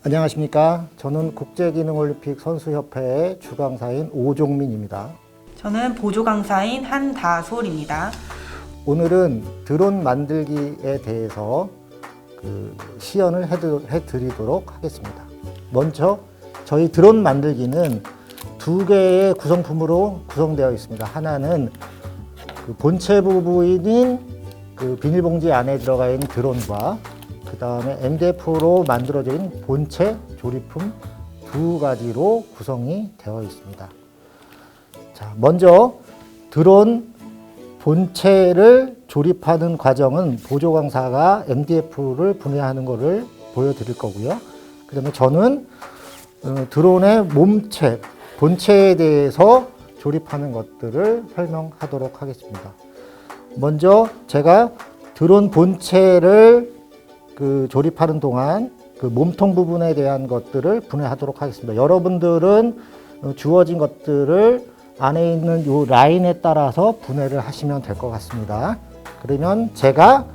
안녕하십니까. 저는 국제기능올림픽 선수협회의 주강사인 오종민입니다. 저는 보조 강사인 한다솔입니다. 오늘은 드론 만들기에 대해서 시연을 해드리도록 하겠습니다. 먼저 저희 드론 만들기는 두 개의 구성품으로 구성되어 있습니다. 하나는 본체 부분인 비닐봉지 안에 들어가 있는 드론과 그 다음에 MDF로 만들어진 본체 조립품 두 가지로 구성이 되어 있습니다. 자, 먼저 드론 본체를 조립하는 과정은 보조 강사가 MDF를 분해하는 것을 보여드릴 거고요. 그 다음에 저는 드론의 몸체, 본체에 대해서 조립하는 것들을 설명하도록 하겠습니다. 먼저 제가 드론 본체를 조립하는 동안 몸통 부분에 대한 것들을 분해하도록 하겠습니다. 여러분들은 주어진 것들을 안에 있는 이 라인에 따라서 분해를 하시면 될 것 같습니다. 그러면 제가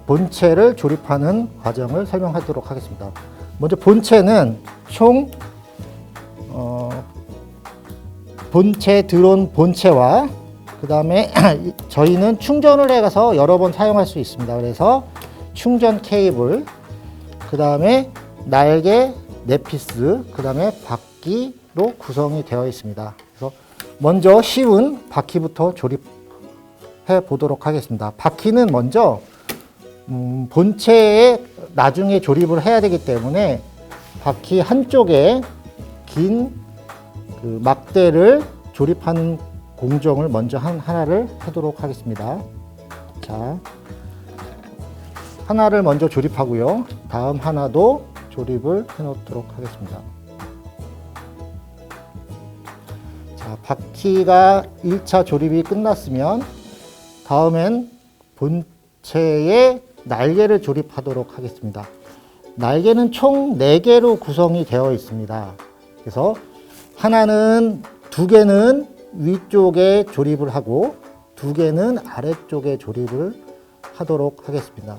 본체를 조립하는 과정을 설명하도록 하겠습니다. 먼저 본체는 총 본체 드론 본체와 그 다음에 저희는 충전을 해서 여러 번 사용할 수 있습니다. 그래서 충전 케이블, 그 다음에 날개 4피스, 그 다음에 바퀴로 구성이 되어 있습니다. 그래서 먼저 쉬운 바퀴부터 조립해 보도록 하겠습니다. 바퀴는 먼저 본체에 나중에 조립을 해야 되기 때문에 바퀴 한쪽에 긴 막대를 조립하는 공정을 먼저 하나를 하도록 하겠습니다. 자, 하나를 먼저 조립하고요. 다음 하나도 조립을 해 놓도록 하겠습니다. 자, 바퀴가 1차 조립이 끝났으면 다음엔 본체에 날개를 조립하도록 하겠습니다. 날개는 총 4개로 구성이 되어 있습니다. 그래서 두 개는 위쪽에 조립을 하고 2개는 아래쪽에 조립을 하도록 하겠습니다.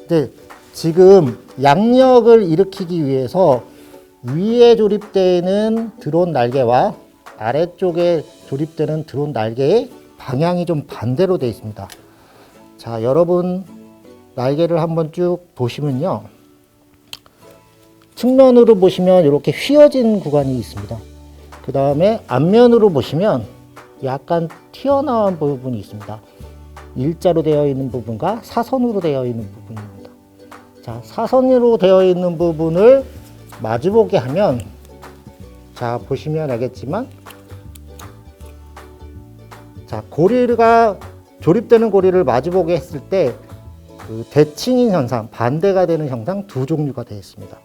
근데 지금 양력을 일으키기 위해서 위에 조립되는 드론 날개와 아래쪽에 조립되는 드론 날개의 방향이 좀 반대로 되어 있습니다. 자, 여러분 날개를 한번 쭉 보시면요. 측면으로 보시면 이렇게 휘어진 구간이 있습니다. 그 다음에 앞면으로 보시면 약간 튀어나온 부분이 있습니다. 일자로 되어 있는 부분과 사선으로 되어 있는 부분입니다. 자, 사선으로 되어 있는 부분을 마주보게 하면, 자, 보시면 알겠지만, 자, 고리가 조립되는 고리를 마주보게 했을 때 대칭인 현상, 반대가 되는 현상 두 종류가 되어 있습니다.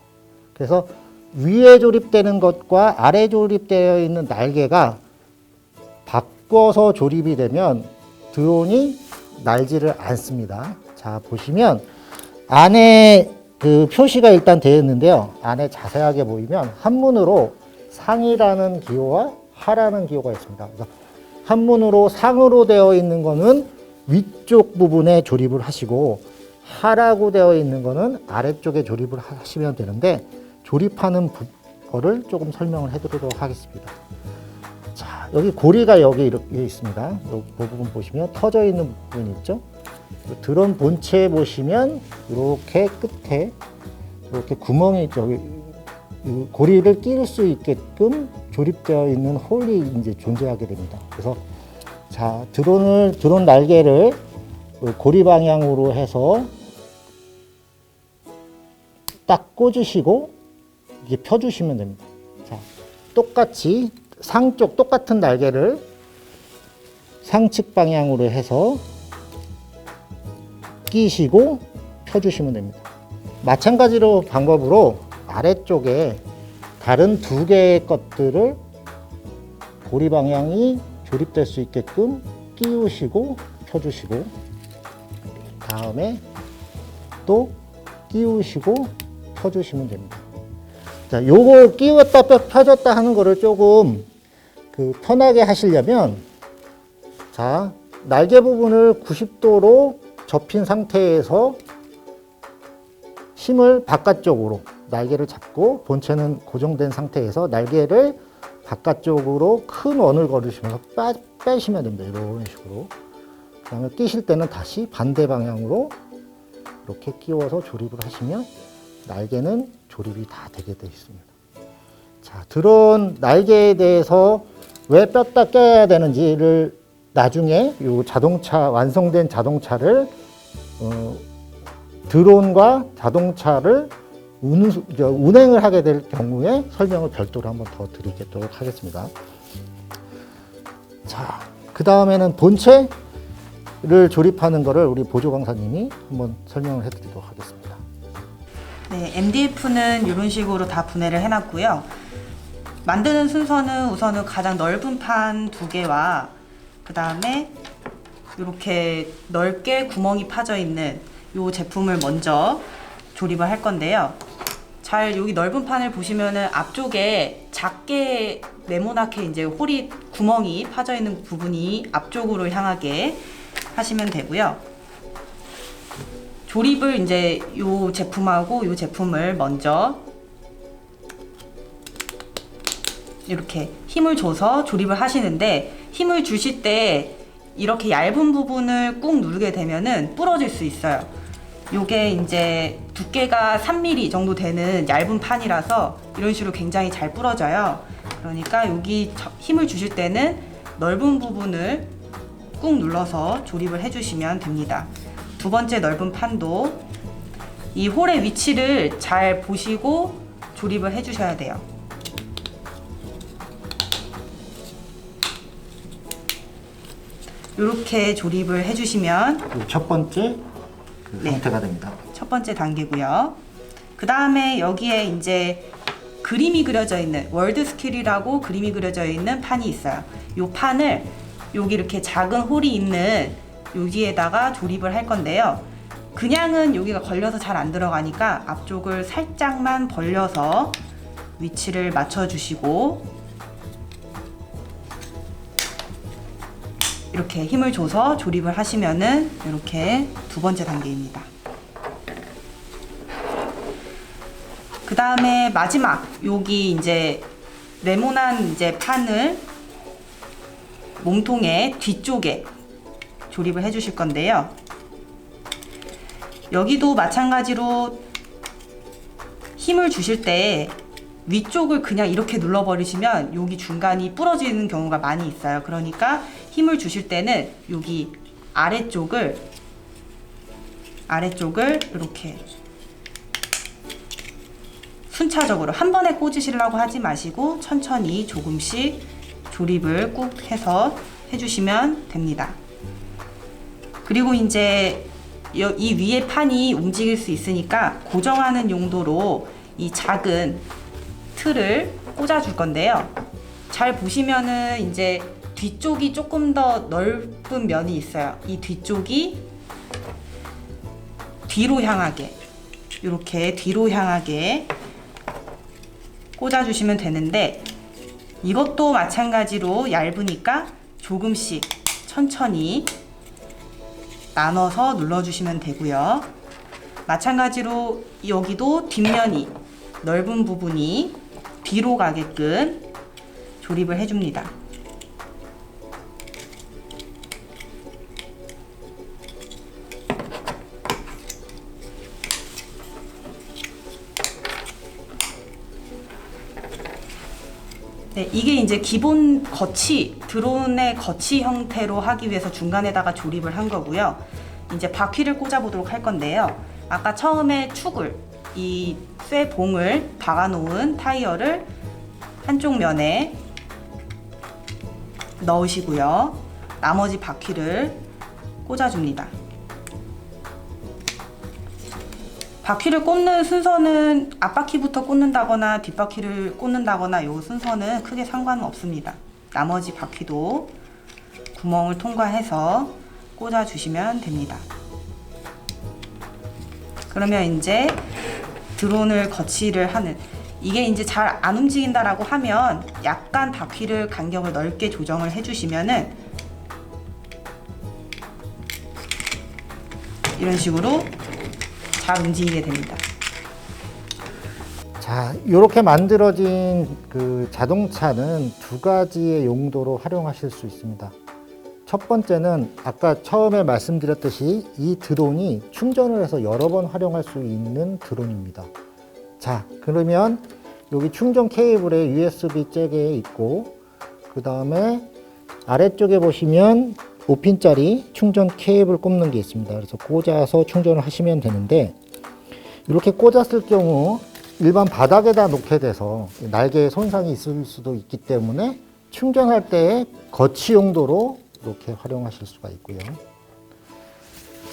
그래서 위에 조립되는 것과 아래 조립되어 있는 날개가 바꿔서 조립이 되면 드론이 날지를 않습니다. 자, 보시면 안에 표시가 일단 되어 있는데요. 안에 자세하게 보이면 한문으로 상이라는 기호와 하라는 기호가 있습니다. 그래서 한문으로 상으로 되어 있는 거는 위쪽 부분에 조립을 하시고 하라고 되어 있는 거는 아래쪽에 조립을 하시면 되는데 조립하는 거를 조금 설명을 해드리도록 하겠습니다. 자, 여기 고리가 여기 이렇게 있습니다. 이 부분 보시면 터져 있는 부분이 있죠. 드론 본체에 보시면 이렇게 끝에 이렇게 구멍이 있죠. 고리를 끼울 수 있게끔 조립되어 있는 홀이 이제 존재하게 됩니다. 그래서 자, 드론 날개를 고리 방향으로 해서 딱 꽂으시고 이게 펴주시면 됩니다. 자, 똑같이 상쪽 똑같은 날개를 상측 방향으로 해서 끼시고 펴주시면 됩니다. 마찬가지로 방법으로 아래쪽에 다른 2개의 것들을 고리 방향이 조립될 수 있게끔 끼우시고 펴주시고 다음에 또 끼우시고 펴주시면 됩니다. 자, 요거 끼웠다 펴줬다 하는 거를 조금 편하게 하시려면 자, 날개 부분을 90도로 접힌 상태에서 힘을 바깥쪽으로 날개를 잡고 본체는 고정된 상태에서 날개를 바깥쪽으로 큰 원을 걸으시면서 빼시면 됩니다. 이런 식으로. 그 다음에 끼실 때는 다시 반대 방향으로 이렇게 끼워서 조립을 하시면 날개는 조립이 다 되게 되어 있습니다. 자, 드론 날개에 대해서 왜 뺐다 껴야 되는지를 나중에 이 자동차, 완성된 자동차를 드론과 자동차를 운행을 하게 될 경우에 설명을 별도로 한번 더 드리도록 하겠습니다. 자, 그 다음에는 본체를 조립하는 것을 우리 보조 강사님이 한번 설명을 해드리도록 하겠습니다. 네, MDF는 이런 식으로 다 분해를 해놨고요. 만드는 순서는 우선은 가장 넓은 판 2개와 그 다음에 이렇게 넓게 구멍이 파져 있는 이 제품을 먼저 조립을 할 건데요. 잘 여기 넓은 판을 보시면은 앞쪽에 작게 네모나게 이제 홀이 구멍이 파져 있는 부분이 앞쪽으로 향하게 하시면 되고요. 조립을 이제 이 제품하고 이 제품을 먼저 이렇게 힘을 줘서 조립을 하시는데, 힘을 주실 때 이렇게 얇은 부분을 꾹 누르게 되면은 부러질 수 있어요. 요게 이제 두께가 3mm 정도 되는 얇은 판이라서 이런 식으로 굉장히 잘 부러져요. 그러니까 여기 힘을 주실 때는 넓은 부분을 꾹 눌러서 조립을 해주시면 됩니다. 두 번째 넓은 판도 이 홀의 위치를 잘 보시고 조립을 해주셔야 돼요. 이렇게 조립을 해주시면 첫 번째 상태가 됩니다. 첫 번째 단계고요. 그 다음에 여기에 이제 그림이 그려져 있는 월드 스킬이라고 그림이 그려져 있는 판이 있어요. 이 판을 여기 이렇게 작은 홀이 있는 여기에다가 조립을 할 건데요. 그냥은 여기가 걸려서 잘 안 들어가니까 앞쪽을 살짝만 벌려서 위치를 맞춰 주시고 이렇게 힘을 줘서 조립을 하시면은 이렇게 두 번째 단계입니다. 그 다음에 마지막 여기 이제 네모난 이제 판을 몸통의 뒤쪽에 조립을 해 주실 건데요. 여기도 마찬가지로 힘을 주실 때 위쪽을 그냥 이렇게 눌러버리시면 여기 중간이 부러지는 경우가 많이 있어요. 그러니까 힘을 주실 때는 여기 아래쪽을 이렇게 순차적으로 한 번에 꽂으시려고 하지 마시고 천천히 조금씩 조립을 꾹 해서 해주시면 됩니다. 그리고 이제 이 위에 판이 움직일 수 있으니까 고정하는 용도로 이 작은 틀을 꽂아줄 건데요. 잘 보시면은 이제 뒤쪽이 조금 더 넓은 면이 있어요. 이 뒤쪽이 뒤로 향하게 이렇게 뒤로 향하게 꽂아주시면 되는데, 이것도 마찬가지로 얇으니까 조금씩 천천히 나눠서 눌러주시면 되고요. 마찬가지로 여기도 뒷면이 넓은 부분이 뒤로 가게끔 조립을 해줍니다. 네, 이게 이제 기본 거치, 드론의 거치 형태로 하기 위해서 중간에다가 조립을 한 거고요. 이제 바퀴를 꽂아 보도록 할 건데요. 아까 처음에 축을, 이 쇠봉을 박아 놓은 타이어를 한쪽 면에 넣으시고요. 나머지 바퀴를 꽂아 줍니다. 바퀴를 꽂는 순서는 앞바퀴부터 꽂는다거나 뒷바퀴를 꽂는다거나 이 순서는 크게 상관은 없습니다. 나머지 바퀴도 구멍을 통과해서 꽂아 주시면 됩니다. 그러면 이제 드론을 거치를 하는, 이게 이제 잘 안 움직인다라고 하면 약간 바퀴를 간격을 넓게 조정을 해주시면은 이런 식으로 잘 움직이게 됩니다. 자, 이렇게 만들어진 그 자동차는 두 가지의 용도로 활용하실 수 있습니다. 첫 번째는 아까 처음에 말씀드렸듯이 이 드론이 충전을 해서 여러 번 활용할 수 있는 드론입니다. 자, 그러면 여기 충전 케이블에 USB 잭에 있고, 그 다음에 아래쪽에 보시면 5핀짜리 충전 케이블 꼽는 게 있습니다. 그래서 꽂아서 충전을 하시면 되는데, 이렇게 꽂았을 경우 일반 바닥에다 놓게 돼서 날개에 손상이 있을 수도 있기 때문에 충전할 때 거치 용도로 이렇게 활용하실 수가 있고요.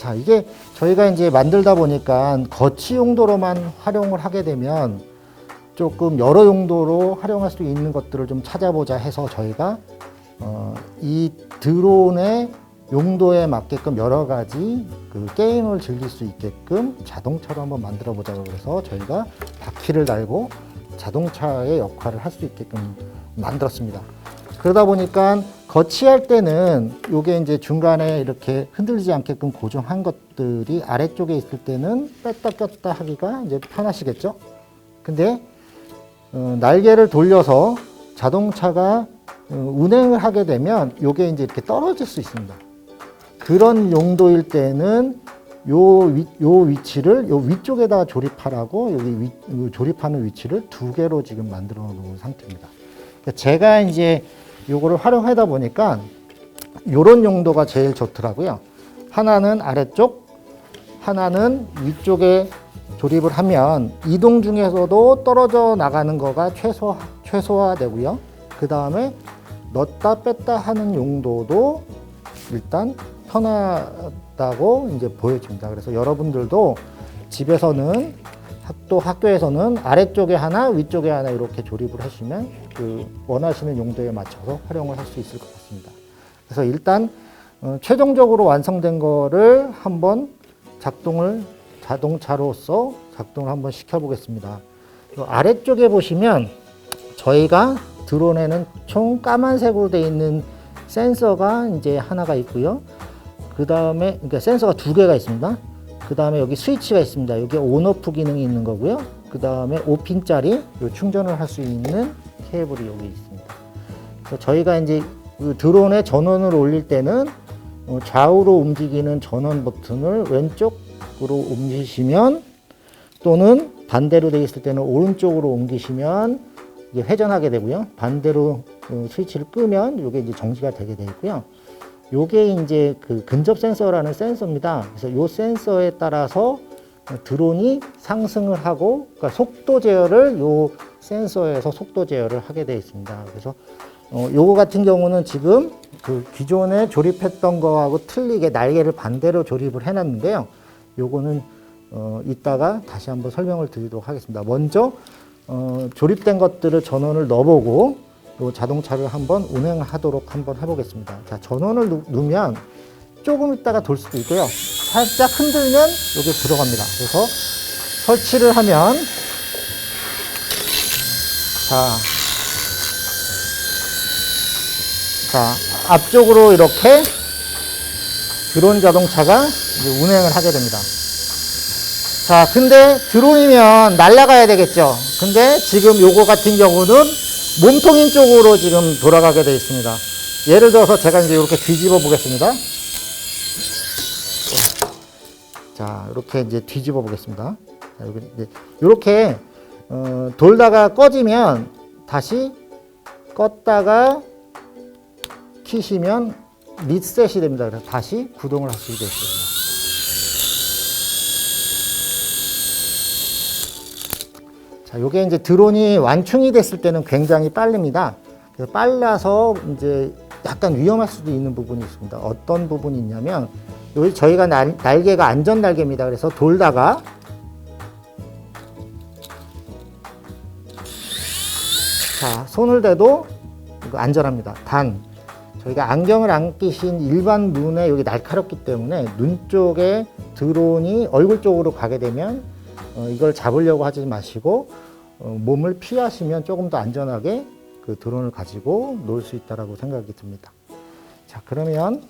자, 이게 저희가 이제 만들다 보니까 거치 용도로만 활용을 하게 되면 조금 여러 용도로 활용할 수 있는 것들을 좀 찾아보자 해서 저희가 이 드론의 용도에 맞게끔 여러 가지 그 게임을 즐길 수 있게끔 자동차로 한번 만들어 보자고 그래서 저희가 바퀴를 달고 자동차의 역할을 할 수 있게끔 만들었습니다. 그러다 보니까 거치할 때는 요게 이제 중간에 이렇게 흔들리지 않게끔 고정한 것들이 아래쪽에 있을 때는 뺐다 꼈다 하기가 이제 편하시겠죠? 근데 날개를 돌려서 자동차가 운행을 하게 되면 요게 이제 이렇게 떨어질 수 있습니다. 그런 용도일 때는 요 위치를 요 위쪽에다 조립하라고 여기 조립하는 위치를 두 개로 지금 만들어 놓은 상태입니다. 제가 이제 요거를 활용하다 보니까 요런 용도가 제일 좋더라고요. 하나는 아래쪽, 하나는 위쪽에 조립을 하면 이동 중에서도 떨어져 나가는 거가 최소화되고요. 그 다음에 넣었다 뺐다 하는 용도도 일단 편하다고 이제 보여집니다. 그래서 여러분들도 집에서는 또 학교에서는 아래쪽에 하나, 위쪽에 하나 이렇게 조립을 하시면 그 원하시는 용도에 맞춰서 활용을 할 수 있을 것 같습니다. 그래서 일단 최종적으로 완성된 거를 한번 자동차로서 작동을 한번 시켜보겠습니다. 아래쪽에 보시면 저희가 드론에는 총 까만색으로 되어 있는 센서가 이제 하나가 있고요. 그 다음에 그러니까 센서가 두 개가 있습니다. 그 다음에 여기 스위치가 있습니다. 여기 온오프 기능이 있는 거고요. 그 다음에 5핀짜리 충전을 할 수 있는 케이블이 여기 있습니다. 그래서 저희가 이제 그 드론의 전원을 올릴 때는 좌우로 움직이는 전원 버튼을 왼쪽으로 옮기시면 또는 반대로 되어 있을 때는 오른쪽으로 옮기시면 이게 회전하게 되고요. 반대로 스위치를 끄면 이게 이제 정지가 되게 되어 있고요. 요게 이제 그 근접 센서라는 센서입니다. 그래서 요 센서에 따라서 드론이 상승을 하고, 그러니까 속도 제어를 요 센서에서 속도 제어를 하게 되어 있습니다. 그래서 요거 같은 경우는 지금 그 기존에 조립했던 거하고 틀리게 날개를 반대로 조립을 해놨는데요. 요거는 이따가 다시 한번 설명을 드리도록 하겠습니다. 먼저 조립된 것들을 전원을 넣어보고 요 자동차를 한번 운행하도록 한번 해보겠습니다. 자, 전원을 누면 조금 있다가 돌 수도 있고요. 살짝 흔들면 여기 들어갑니다. 그래서 설치를 하면 자, 앞쪽으로 이렇게 드론 자동차가 이제 운행을 하게 됩니다. 자, 근데 드론이면 날아가야 되겠죠. 근데 지금 요거 같은 경우는 몸통인 쪽으로 지금 돌아가게 되어 있습니다. 예를 들어서 제가 이제 이렇게 뒤집어 보겠습니다. 자, 이렇게 이제 뒤집어 보겠습니다. 자, 이렇게 돌다가 꺼지면 다시 껐다가 키시면 리셋이 됩니다. 그래서 다시 구동을 할 수 있습니다. 자, 요게 이제 드론이 완충이 됐을 때는 굉장히 빠릅니다. 그래서 빨라서 이제 약간 위험할 수도 있는 부분이 있습니다. 어떤 부분이 있냐면, 여기 저희가 날개가 안전 날개입니다. 그래서 돌다가 자, 손을 대도 이거 안전합니다. 단, 저희가 안경을 안 끼신 일반 눈에 여기 날카롭기 때문에 눈 쪽에 드론이 얼굴 쪽으로 가게 되면 이걸 잡으려고 하지 마시고 몸을 피하시면 조금 더 안전하게 그 드론을 가지고 놀 수 있다고 생각이 듭니다. 자, 그러면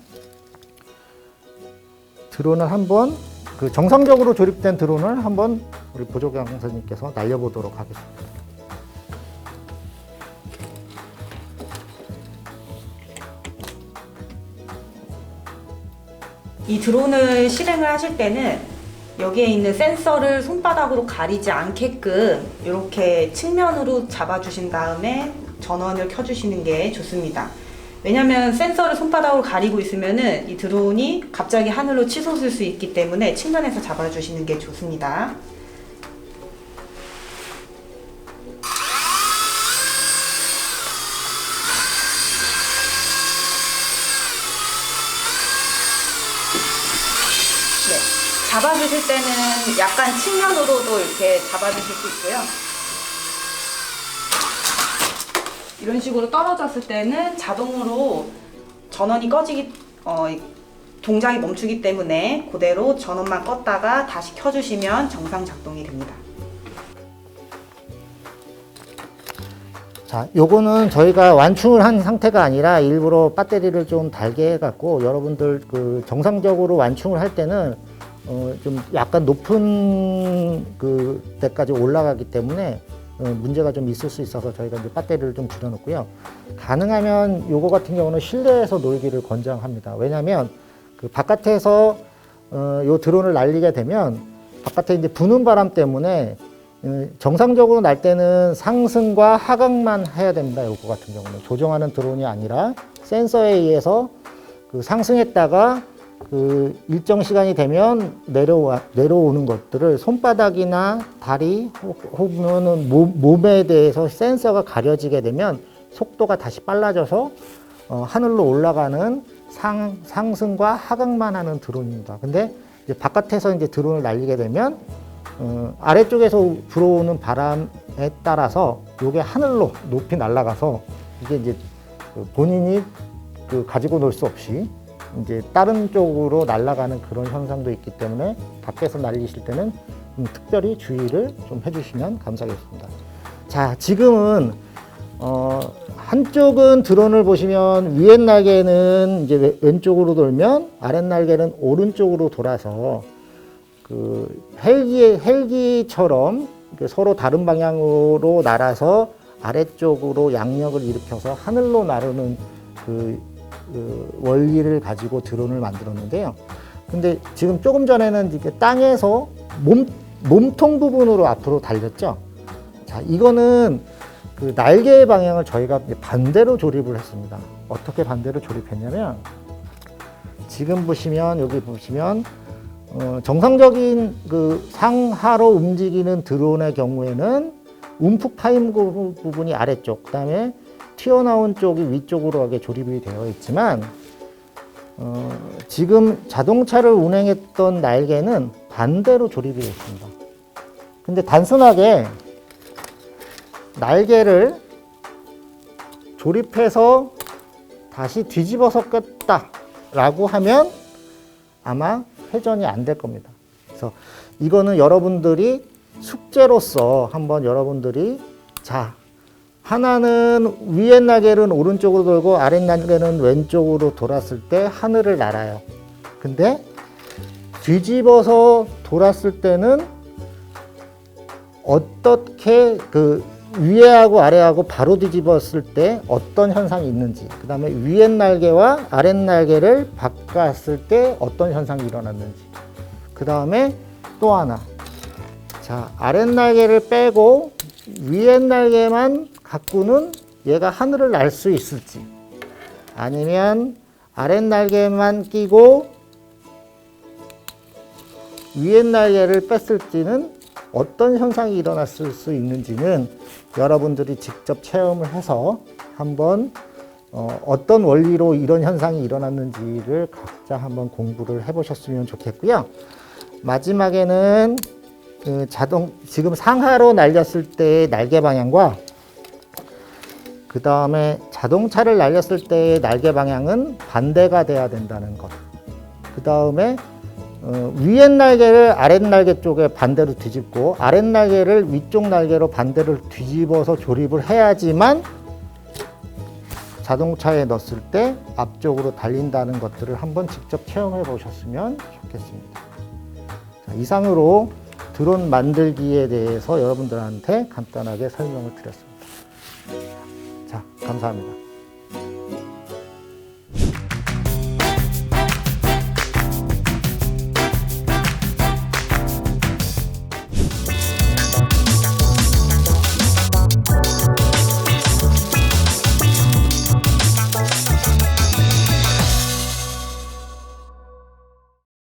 드론을 한번 그 정상적으로 조립된 드론을 한번 우리 보조경 선생님께서 날려보도록 하겠습니다. 이 드론을 실행을 하실 때는 여기에 있는 센서를 손바닥으로 가리지 않게끔 이렇게 측면으로 잡아주신 다음에 전원을 켜주시는 게 좋습니다. 왜냐면 센서를 손바닥으로 가리고 있으면은 이 드론이 갑자기 하늘로 치솟을 수 있기 때문에 측면에서 잡아주시는 게 좋습니다. 네, 잡아주실 때는 약간 측면으로도 이렇게 잡아주실 수 있고요. 이런 식으로 떨어졌을 때는 자동으로 전원이 꺼지기, 동작이 멈추기 때문에 그대로 전원만 껐다가 다시 켜주시면 정상 작동이 됩니다. 자, 요거는 저희가 완충을 한 상태가 아니라 일부러 배터리를 좀 달게 해갖고 여러분들 그 정상적으로 완충을 할 때는 좀 약간 높은 그 데까지 올라가기 때문에 문제가 좀 있을 수 있어서 저희가 이제 배터리를 좀 줄여놓고요. 가능하면 요거 같은 경우는 실내에서 놀기를 권장합니다. 왜냐하면 그 바깥에서 요 드론을 날리게 되면 바깥에 이제 부는 바람 때문에 정상적으로 날 때는 상승과 하강만 해야 됩니다. 요거 같은 경우는 조정하는 드론이 아니라 센서에 의해서 그 상승했다가 그 일정 시간이 되면 내려오는 것들을 손바닥이나 다리 혹은 몸에 대해서 센서가 가려지게 되면 속도가 다시 빨라져서 하늘로 올라가는 상승과 하강만 하는 드론입니다. 근데 이제 바깥에서 이제 드론을 날리게 되면 아래쪽에서 불어오는 바람에 따라서 이게 하늘로 높이 날아가서 이게 이제 본인이 가지고 놀 수 없이 이제 다른 쪽으로 날아가는 그런 현상도 있기 때문에 밖에서 날리실 때는 특별히 주의를 좀 해주시면 감사하겠습니다. 자, 지금은 한쪽은 드론을 보시면 위에 날개는 이제 왼쪽으로 돌면 아랫 날개는 오른쪽으로 돌아서 그 헬기처럼 서로 다른 방향으로 날아서 아래쪽으로 양력을 일으켜서 하늘로 나르는 그 원리를 가지고 드론을 만들었는데요. 근데 지금 조금 전에는 이렇게 땅에서 몸통 부분으로 앞으로 달렸죠. 자, 이거는 그 날개의 방향을 저희가 반대로 조립을 했습니다. 어떻게 반대로 조립했냐면 지금 보시면 여기 보시면 정상적인 그 상하로 움직이는 드론의 경우에는 움푹 파인 부분이 아래쪽, 그다음에 튀어나온 쪽이 위쪽으로 하게 조립이 되어 있지만 지금 자동차를 운행했던 날개는 반대로 조립이 되어 있습니다. 근데 단순하게 날개를 조립해서 다시 뒤집어서 꼈다라고 하면 아마 회전이 안 될 겁니다. 그래서 이거는 여러분들이 숙제로서 한번 여러분들이 자, 하나는 위에 날개는 오른쪽으로 돌고 아랫 날개는 왼쪽으로 돌았을 때 하늘을 날아요. 근데 뒤집어서 돌았을 때는 어떻게 그 위에하고 아래하고 바로 뒤집었을 때 어떤 현상이 있는지, 그 다음에 위에 날개와 아랫 날개를 바꿨을 때 어떤 현상이 일어났는지, 그 다음에 또 하나, 자, 아랫 날개를 빼고 위에 날개만 갖고는 얘가 하늘을 날 수 있을지, 아니면 아랫 날개만 끼고 위에 날개를 뺐을지는 어떤 현상이 일어났을 수 있는지는 여러분들이 직접 체험을 해서 한번 어떤 원리로 이런 현상이 일어났는지를 각자 한번 공부를 해보셨으면 좋겠고요. 마지막에는 그 지금 상하로 날렸을 때의 날개 방향과 그 다음에 자동차를 날렸을 때의 날개 방향은 반대가 돼야 된다는 것. 그 다음에 위에 날개를 아랫 날개 쪽에 반대로 뒤집고 아랫 날개를 위쪽 날개로 반대로 뒤집어서 조립을 해야지만 자동차에 넣었을 때 앞쪽으로 달린다는 것들을 한번 직접 체험해 보셨으면 좋겠습니다. 자, 이상으로 드론 만들기에 대해서 여러분들한테 간단하게 설명을 드렸습니다. 자, 감사합니다.